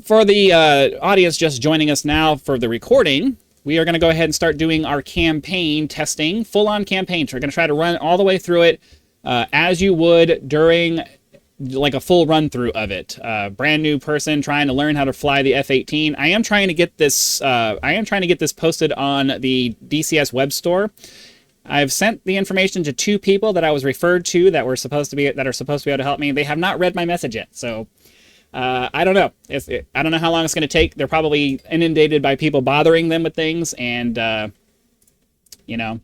For the audience just joining us now for the recording, we are going to go ahead and start doing our campaign testing, full-on campaign. So we're going to try to run all the way through it as you would during like a full run-through of it. Brand new person trying to learn how to fly the F-18. I am trying to get this. Posted on the DCS web store. I've sent the information to 2 people that I was referred to that are supposed to be able to help me. They have not read my message yet, so I don't know. I don't know how long it's going to take. They're probably inundated by people bothering them with things, and you know,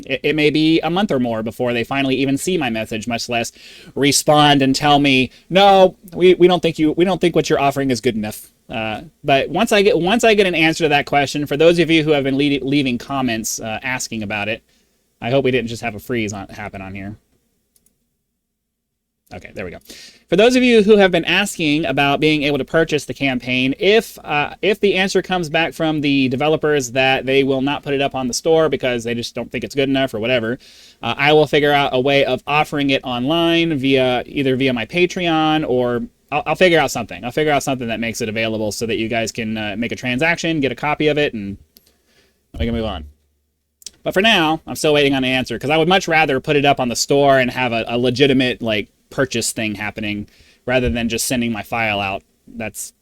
it may be a month or more before they finally even see my message, much less respond and tell me, no, we don't think what you're offering is good enough. But once I get an answer to that question, for those of you who have been leaving comments asking about it, I hope we didn't just have a freeze happen on here. Okay, there we go. For those of you who have been asking about being able to purchase the campaign, if the answer comes back from the developers that they will not put it up on the store because they just don't think it's good enough or whatever, I will figure out a way of offering it online either via my Patreon, or I'll figure out something. I'll figure out something that makes it available so that you guys can make a transaction, get a copy of it, and we can move on. But for now, I'm still waiting on an answer because I would much rather put it up on the store and have a legitimate like purchase thing happening rather than just sending my file out. That's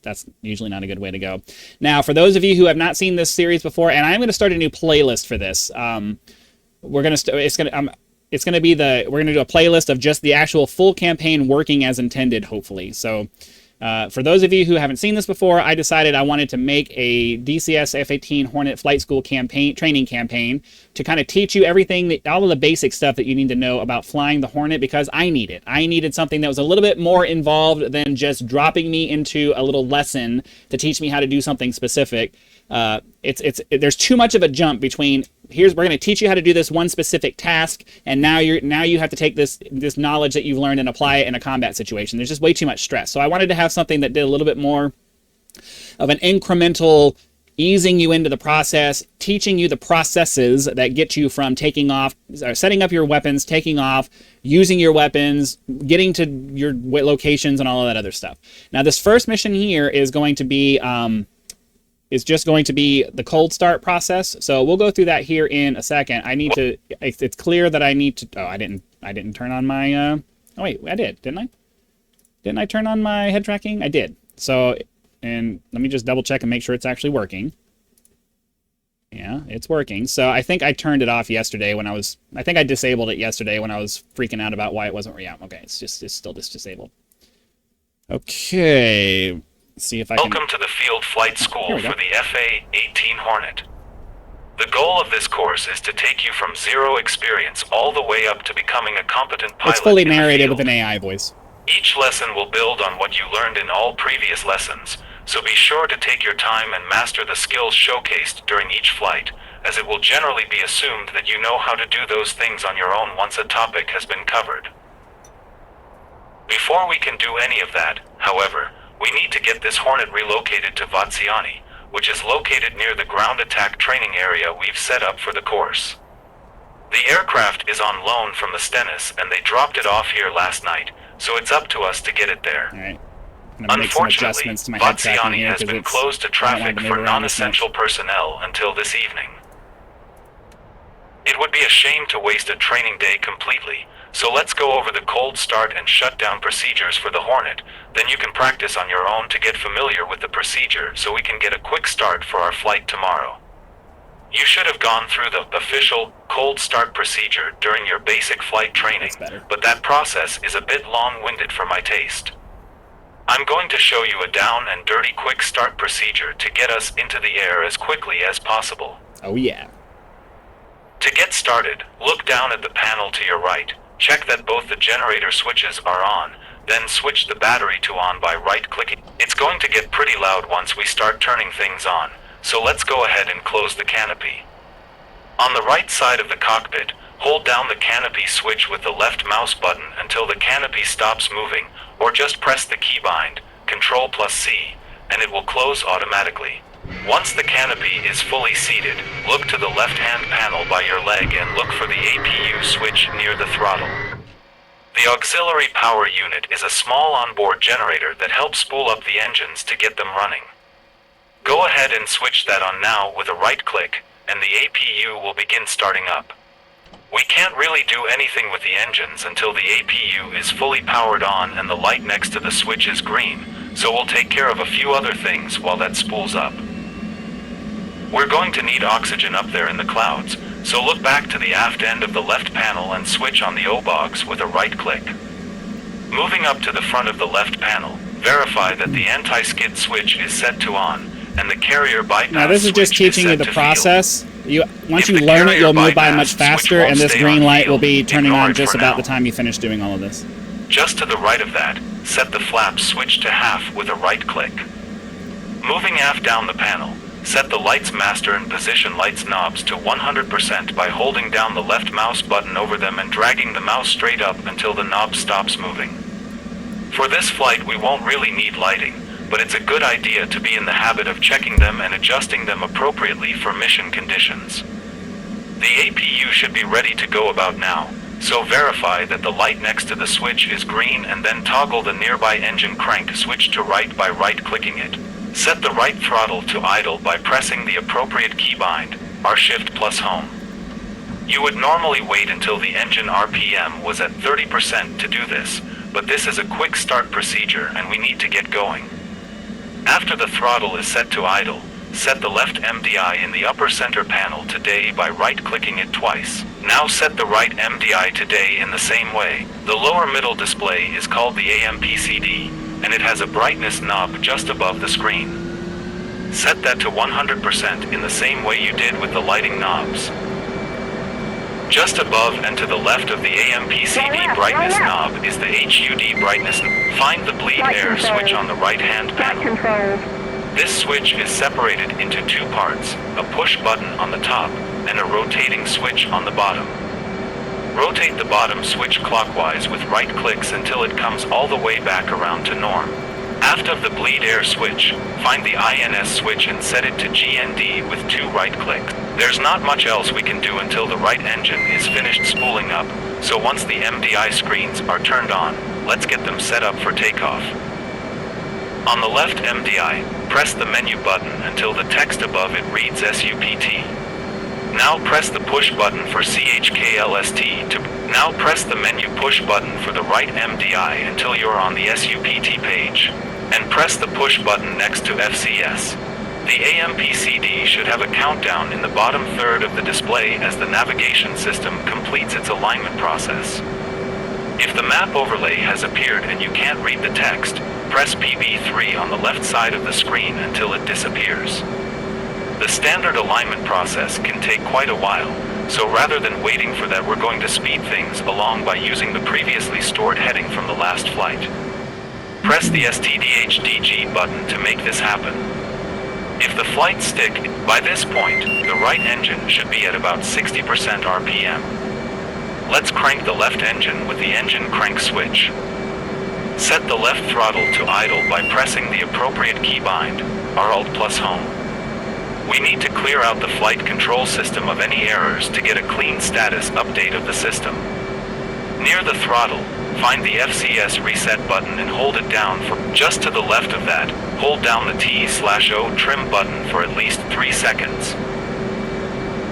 usually not a good way to go. Now, for those of you who have not seen this series before, and I'm going to start a new playlist for this. We're going to do a playlist of just the actual full campaign working as intended, hopefully. So for those of you who haven't seen this before, I decided I wanted to make a DCS F-18 Hornet Flight School training campaign to kind of teach you everything, all of the basic stuff that you need to know about flying the Hornet, because I need it. I needed something that was a little bit more involved than just dropping me into a little lesson to teach me how to do something specific. There's too much of a jump between we're going to teach you how to do this one specific task, and now you have to take this knowledge that you've learned and apply it in a combat situation. There's just way too much stress. So I wanted to have something that did a little bit more of an incremental, easing you into the process, teaching you the processes that get you from taking off, setting up your weapons, taking off, using your weapons, getting to your locations, and all of that other stuff. Now, this first mission here is going to be just going to be the cold start process. So we'll go through that here in a second. It's clear that I need to, I didn't turn on my, oh wait, I did, didn't I? Didn't I turn on my head tracking? I did. So, and let me just double check and make sure it's actually working. Yeah, it's working. So I think I turned it off yesterday I think I disabled it yesterday when I was freaking out about why it wasn't, yeah, okay, it's still just disabled. Okay. See if I can... Welcome to the Field Flight School for the FA-18 Hornet. The goal of this course is to take you from zero experience all the way up to becoming a competent pilot. It's fully narrated with an AI voice. Each lesson will build on what you learned in all previous lessons, so be sure to take your time and master the skills showcased during each flight, as it will generally be assumed that you know how to do those things on your own once a topic has been covered. Before we can do any of that, however, we need to get this Hornet relocated to Vatsiani, which is located near the ground attack training area we've set up for the course. The aircraft is on loan from the Stennis, and they dropped it off here last night, so it's up to us to get it there. All right. Unfortunately, Vatsiani has been closed to traffic for non-essential personnel until this evening. It would be a shame to waste a training day completely, so let's go over the cold start and shutdown procedures for the Hornet, then you can practice on your own to get familiar with the procedure so we can get a quick start for our flight tomorrow. You should have gone through the official cold start procedure during your basic flight training, but that process is a bit long-winded for my taste. I'm going to show you a down and dirty quick start procedure to get us into the air as quickly as possible. Oh yeah. To get started, look down at the panel to your right. Check that both the generator switches are on, then switch the battery to on by right-clicking. It's going to get pretty loud once we start turning things on, so let's go ahead and close the canopy. On the right side of the cockpit, hold down the canopy switch with the left mouse button until the canopy stops moving, or just press the keybind, Ctrl+C, and it will close automatically. Once the canopy is fully seated, look to the left-hand panel by your leg and look for the APU switch near the throttle. The auxiliary power unit is a small onboard generator that helps spool up the engines to get them running. Go ahead and switch that on now with a right click, and the APU will begin starting up. We can't really do anything with the engines until the APU is fully powered on and the light next to the switch is green, so we'll take care of a few other things while that spools up. We're going to need oxygen up there in the clouds, so look back to the aft end of the left panel and switch on the O-box with a right click. Moving up to the front of the left panel, verify that the anti-skid switch is set to on, and the carrier bypass Now this is just teaching you the process. Once you learn it, you'll move by much faster, and this green light will be turning on just about the time you finish doing all of this. Just to the right of that, set the flap switch to half with a right click. Moving aft down the panel, set the lights master and position lights knobs to 100% by holding down the left mouse button over them and dragging the mouse straight up until the knob stops moving. For this flight we won't really need lighting, but it's a good idea to be in the habit of checking them and adjusting them appropriately for mission conditions. The APU should be ready to go about now, so verify that the light next to the switch is green and then toggle the nearby engine crank switch to right by right-clicking it. Set the right throttle to idle by pressing the appropriate keybind, R Shift plus Home. You would normally wait until the engine RPM was at 30% to do this, but this is a quick start procedure and we need to get going. After the throttle is set to idle, set the left MDI in the upper center panel to day by right-clicking it twice. Now set the right MDI to day in the same way. The lower middle display is called the AMPCD, and it has a brightness knob just above the screen. Set that to 100% in the same way you did with the lighting knobs. Just above and to the left of the AMPCD brightness knob is the HUD brightness. Find the bleed air switch on the right-hand panel. This switch is separated into two parts, a push button on the top and a rotating switch on the bottom. Rotate the bottom switch clockwise with right clicks until it comes all the way back around to norm. Aft of the bleed air switch, find the INS switch and set it to GND with two right clicks. There's not much else we can do until the right engine is finished spooling up, so once the MDI screens are turned on, let's get them set up for takeoff. On the left MDI, press the menu button until the text above it reads SUPT. Now press the push button for CHKLST Now press the menu push button for the right MDI until you're on the SUPT page, and press the push button next to FCS. The AMPCD should have a countdown in the bottom third of the display as the navigation system completes its alignment process. If the map overlay has appeared and you can't read the text, press PB3 on the left side of the screen until it disappears. The standard alignment process can take quite a while, so rather than waiting for that, we're going to speed things along by using the previously stored heading from the last flight. Press the STDHDG button to make this happen. If the flight stick, by this point, the right engine should be at about 60% RPM. Let's crank the left engine with the engine crank switch. Set the left throttle to idle by pressing the appropriate keybind, R-Alt plus Home. We need to clear out the flight control system of any errors to get a clean status update of the system. Near the throttle, find the FCS reset button and hold it down for just to the left of that. Hold down the T/O trim button for at least 3 seconds.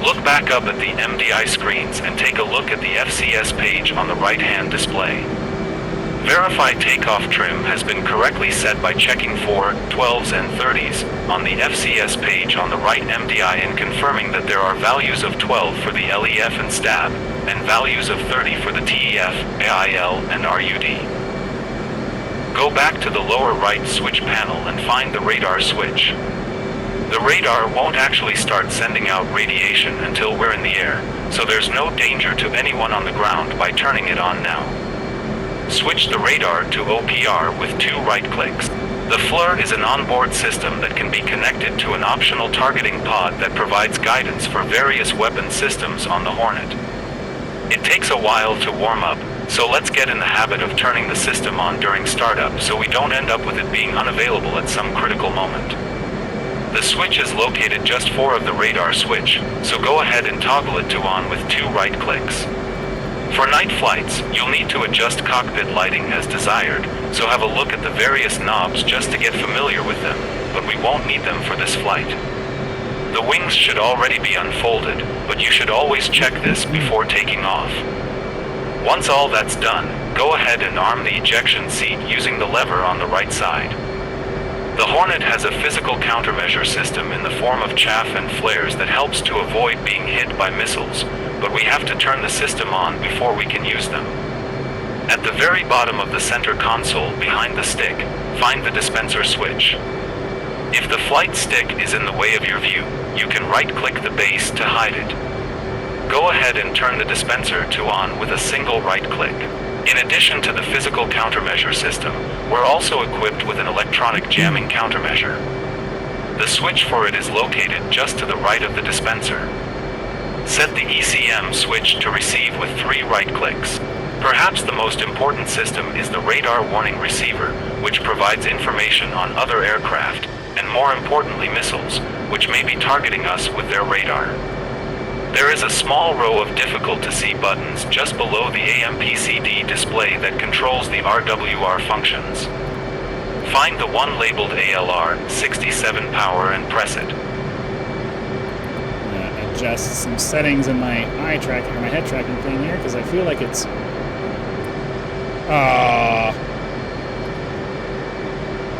Look back up at the MDI screens and take a look at the FCS page on the right-hand display. Verify takeoff trim has been correctly set by checking for 12s and 30s on the FCS page on the right MDI and confirming that there are values of 12 for the LEF and STAB, and values of 30 for the TEF, AIL, and RUD. Go back to the lower right switch panel and find the radar switch. The radar won't actually start sending out radiation until we're in the air, so there's no danger to anyone on the ground by turning it on now. Switch the radar to OPR with 2 right clicks. The FLIR is an onboard system that can be connected to an optional targeting pod that provides guidance for various weapon systems on the Hornet. It takes a while to warm up, so let's get in the habit of turning the system on during startup so we don't end up with it being unavailable at some critical moment. The switch is located just forward of the radar switch, so go ahead and toggle it to on with 2 right clicks. For night flights, you'll need to adjust cockpit lighting as desired, so have a look at the various knobs just to get familiar with them, but we won't need them for this flight. The wings should already be unfolded, but you should always check this before taking off. Once all that's done, go ahead and arm the ejection seat using the lever on the right side. The Hornet has a physical countermeasure system in the form of chaff and flares that helps to avoid being hit by missiles, but we have to turn the system on before we can use them. At the very bottom of the center console behind the stick, find the dispenser switch. If the flight stick is in the way of your view, you can right-click the base to hide it. Go ahead and turn the dispenser to on with a single right-click. In addition to the physical countermeasure system, we're also equipped with an electronic jamming countermeasure. The switch for it is located just to the right of the dispenser. Set the ECM switch to receive with 3 right-clicks. Perhaps the most important system is the radar warning receiver, which provides information on other aircraft, and more importantly missiles, which may be targeting us with their radar. There is a small row of difficult-to-see buttons just below the AMPCD display that controls the RWR functions. Find the one labeled ALR 67 power and press it. Adjust some settings in my eye tracking or my head tracking thing here because I feel like it's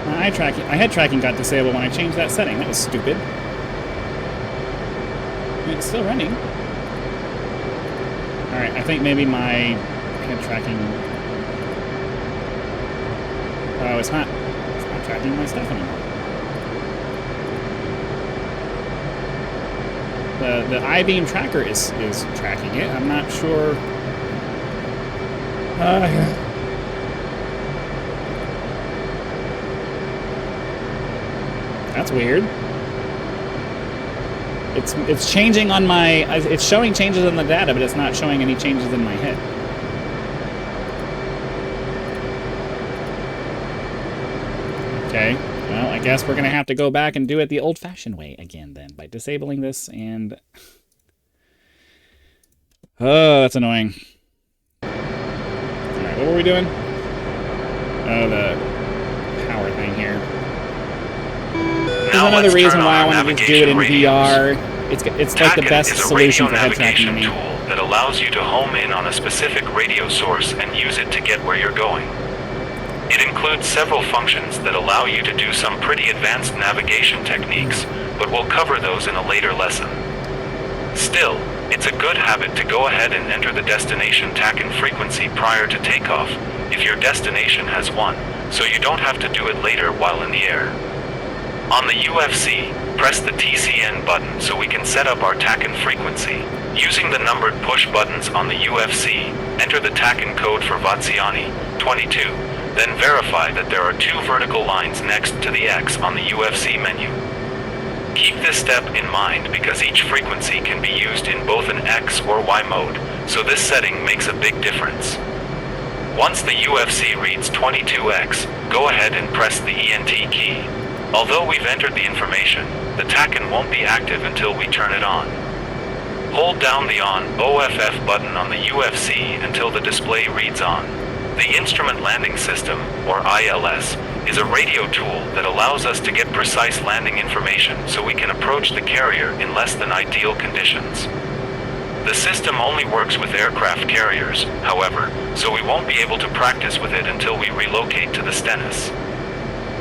my head tracking got disabled when I changed that setting. That was stupid. It's still running. Alright, I think maybe my head tracking... Oh, it's not tracking my stuff anymore. The I-beam tracker is tracking it. I'm not sure... That's weird. It's changing on my... It's showing changes in the data, but it's not showing any changes in my head. Okay. Well, I guess we're going to have to go back and do it the old-fashioned way again, then, by disabling this and... Oh, that's annoying. Alright, what were we doing? Oh, the power thing here. There's another reason why I want to just do it in VR. It's like the best solution for head tracking to me. Tool that allows you to home in on a specific radio source and use it to get where you're going. It includes several functions that allow you to do some pretty advanced navigation techniques, but we'll cover those in a later lesson. Still, it's a good habit to go ahead and enter the destination TACAN frequency prior to takeoff, if your destination has one, so you don't have to do it later while in the air. On the UFC, press the TCN button so we can set up our TACAN frequency. Using the numbered push buttons on the UFC, enter the TACAN code for Vatsiani, 22, then verify that there are 2 vertical lines next to the X on the UFC menu. Keep this step in mind because each frequency can be used in both an X or Y mode, so this setting makes a big difference. Once the UFC reads 22X, go ahead and press the ENT key. Although we've entered the information, the TACAN won't be active until we turn it on. Hold down the on OFF button on the UFC until the display reads on. The Instrument Landing System, or ILS, is a radio tool that allows us to get precise landing information so we can approach the carrier in less than ideal conditions. The system only works with aircraft carriers, however, so we won't be able to practice with it until we relocate to the Stennis.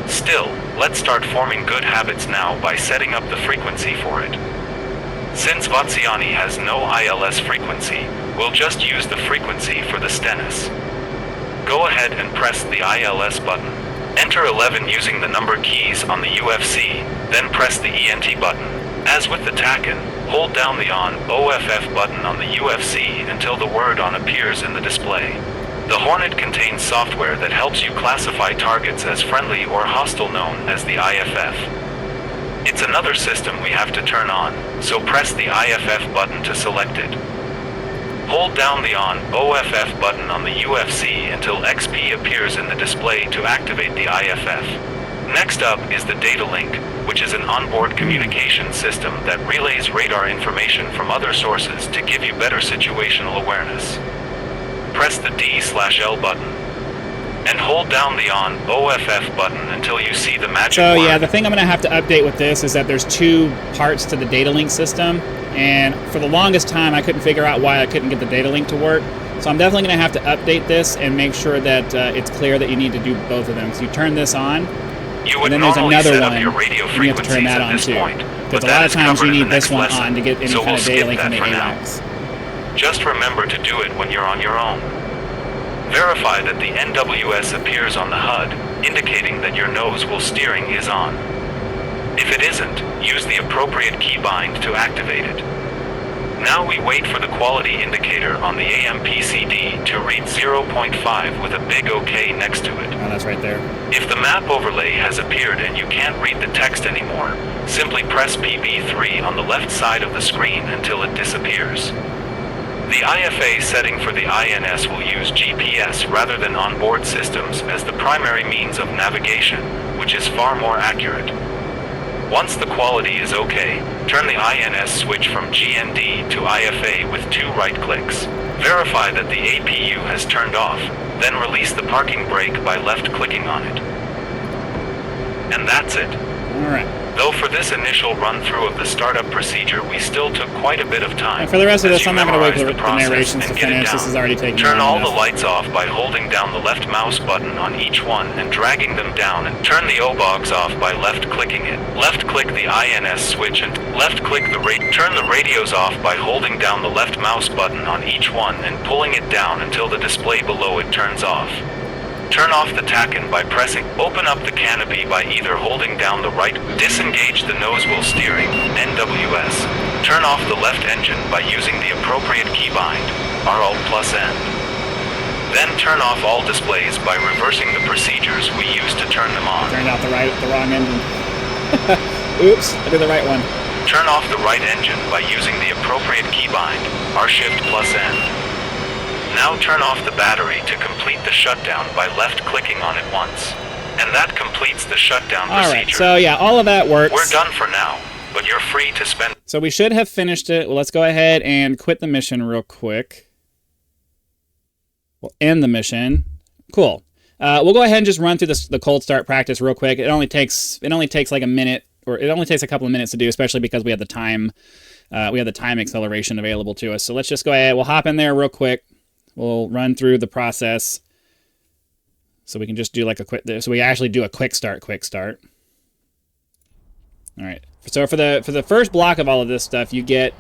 Still, let's start forming good habits now by setting up the frequency for it. Since Vatsiani has no ILS frequency, we'll just use the frequency for the Stennis. Go ahead and press the ILS button. Enter 11 using the number keys on the UFC, then press the ENT button. As with the TACAN, hold down the on OFF button on the UFC until the word on appears in the display. The Hornet contains software that helps you classify targets as friendly or hostile, known as the IFF. It's another system we have to turn on, so press the IFF button to select it. Hold down the on OFF button on the UFC until XP appears in the display to activate the IFF. Next up is the data link, which is an onboard communication system that relays radar information from other sources to give you better situational awareness. press the D/L button. And hold down the on OFF button until you see the magic So word. yeah, the thing I'm going to have to update with this is that there's 2 parts to the data link system, and for the longest time I couldn't figure out why I couldn't get the data link to work. So I'm definitely going to have to update this and make sure that it's clear that you need to do both of them. So you turn this on, You would and then there's normally another set one, up your radio and you have to turn frequencies that at on this too. point, Because but a that lot is of times covered you in need the this next one lesson, on to get any so kind we'll of data skip link from that the for now. AWACS. Just remember to do it when you're on your own. Verify that the NWS appears on the HUD, indicating that your nose wheel steering is on. If it isn't, use the appropriate keybind to activate it. Now we wait for the quality indicator on the AMPCD to read 0.5 with a big OK next to it. Oh, that's right there. If the map overlay has appeared and you can't read the text anymore, simply press PB3 on the left side of the screen until it disappears. The IFA setting for the INS will use GPS rather than onboard systems as the primary means of navigation, which is far more accurate. Once the quality is OK, turn the INS switch from GND to IFA with 2 right clicks. Verify that the APU has turned off, then release the parking brake by left-clicking on it. And that's it. Alright. Though for this initial run-through of the startup procedure, we still took quite a bit of time. And for the rest of as this, you I'm not going to wait memorize for the process narrations to and get it finish. This down. is already taking Turn long all enough. the lights off by holding down the left mouse button on each one and dragging them down, and turn the OBOGs off by left-clicking it. Left-click the INS switch and left-click turn the radios off by holding down the left mouse button on each one and pulling it down until the display below it turns off. Turn off the TACAN by pressing. Open up the canopy by either holding down the right. Disengage the nose wheel steering, NWS. Turn off the left engine by using the appropriate keybind, RALT+N. Then turn off all displays by reversing the procedures we used to turn them on. Turned out the wrong engine. Oops, I did the right one. Turn off the right engine by using the appropriate keybind, R-Shift+N. Now turn off the battery to complete the shutdown by left-clicking on it once. And that completes the shutdown procedure. Alright, so yeah, all of that works. We're done for now, but you're free to spend... So we should have finished it. Well, let's go ahead and quit the mission real quick. We'll end the mission. Cool. We'll go ahead and just run through the cold start practice real quick. It only takes like a minute, or it only takes a couple of minutes to do, especially because we have the time acceleration available to us. So let's just go ahead. We'll hop in there real quick. We'll run through the process. So we can just do like a quick. So we actually do a quick start. All right. So for the first block of all of this stuff, you get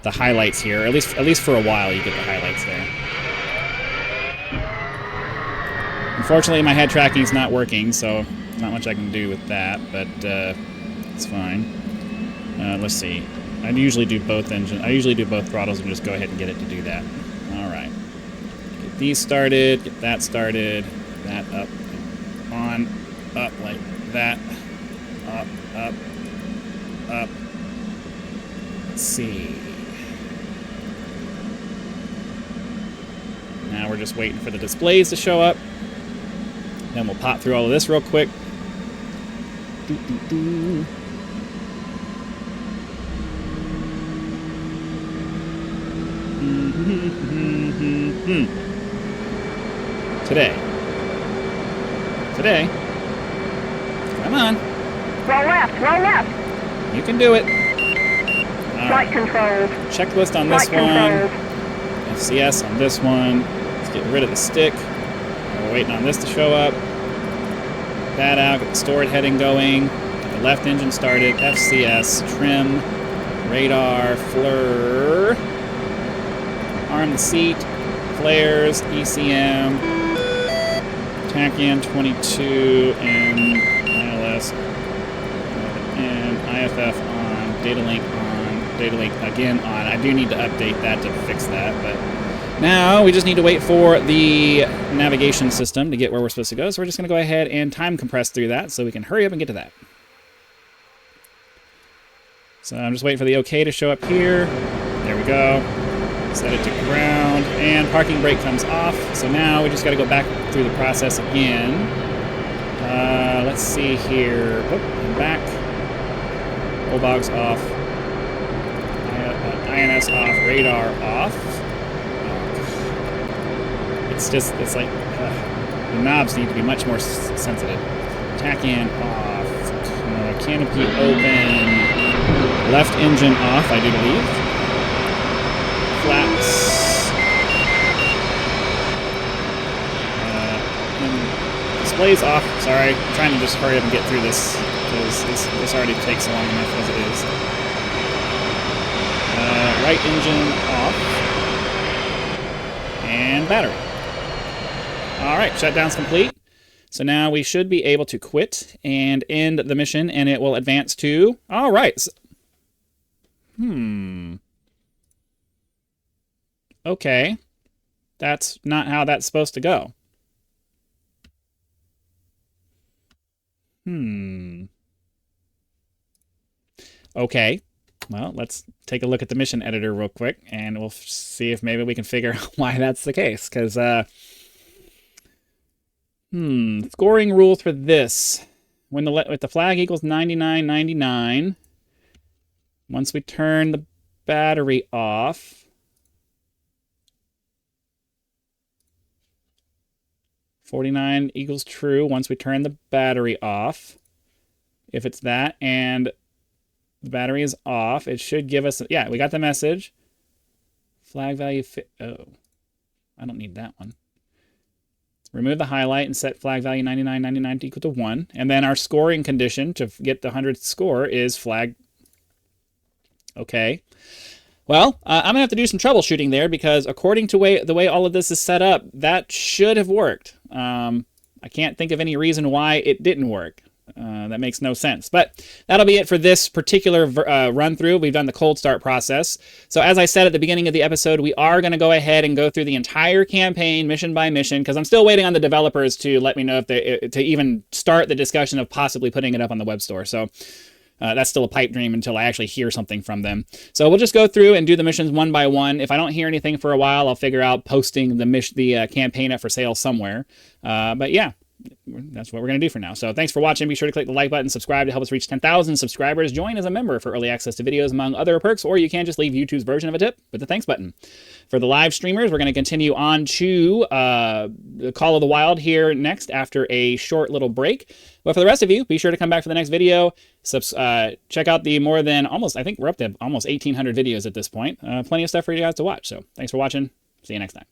the highlights here. At least for a while, you get the highlights there. Unfortunately, my head tracking is not working, so not much I can do with that. But it's fine. Let's see. I usually do both throttles and just go ahead and get it to do that. All right. Get these started. Get that started. That up, on, up like that. Up, up, up. Let's see. Now we're just waiting for the displays to show up. Then we'll pop through all of this real quick. Today. Come on. Roll left. You can do it. Flight control. Checklist on this one. FCS on this one. Let's get rid of the stick. We're waiting on this to show up. Get that out. Get the stored heading going. Get the left engine started. FCS. Trim. Radar. FLIR. Arm the seat. Flares. ECM. TACAN 22 and ILS and IFF on, data link on, data link again on. I do need to update that to fix that, but now we just need to wait for the navigation system to get where we're supposed to go, so we're just going to go ahead and time compress through that so we can hurry up and get to that. So I'm just waiting for the OK to show up here. There we go. Set it to ground, and parking brake comes off. So now we just got to go back through the process again. Let's see here. Whoop, and back. OBOGs off. INS off. Radar off. It's just, it's like, the knobs need to be much more sensitive. Tack in off, canopy open, left engine off, I do believe. Flaps. Displays off. Sorry, I'm trying to just hurry up and get through this because this already takes long enough as it is. Right engine off. And battery. Alright, shutdown's complete. So now we should be able to quit and end the mission, and it will advance to... Alright. Okay. That's not how that's supposed to go. Okay. Well, let's take a look at the mission editor real quick, and we'll see if maybe we can figure out why that's the case. Because, scoring rules for this. If the flag equals 99.99, once we turn the battery off, $49 equals true once we turn the battery off. If it's that and the battery is off, it should give us... Yeah, we got the message. Flag value... Oh, I don't need that one. Remove the highlight and set flag value 99.99 to equal to 1. And then our scoring condition to get the 100th score is flag... Okay. Well, I'm going to have to do some troubleshooting there because according to the way all of this is set up, that should have worked. I can't think of any reason why it didn't work. That makes no sense. But that'll be it for this particular run-through. We've done the cold start process. So as I said at the beginning of the episode, we are going to go ahead and go through the entire campaign mission by mission because I'm still waiting on the developers to let me know if to even start the discussion of possibly putting it up on the web store. So that's still a pipe dream until I actually hear something from them. So we'll just go through and do the missions one by one. If I don't hear anything for a while, I'll figure out posting the campaign up for sale somewhere. But yeah, that's what we're going to do for now. So thanks for watching. Be sure to click the like button, subscribe to help us reach 10,000 subscribers. Join as a member for early access to videos, among other perks, or you can just leave YouTube's version of a tip with the thanks button. For the live streamers, we're going to continue on to the Call of the Wild here next after a short little break. But for the rest of you, be sure to come back for the next video. Check out the more than I think we're up to almost 1,800 videos at this point. Plenty of stuff for you guys to watch. So thanks for watching. See you next time.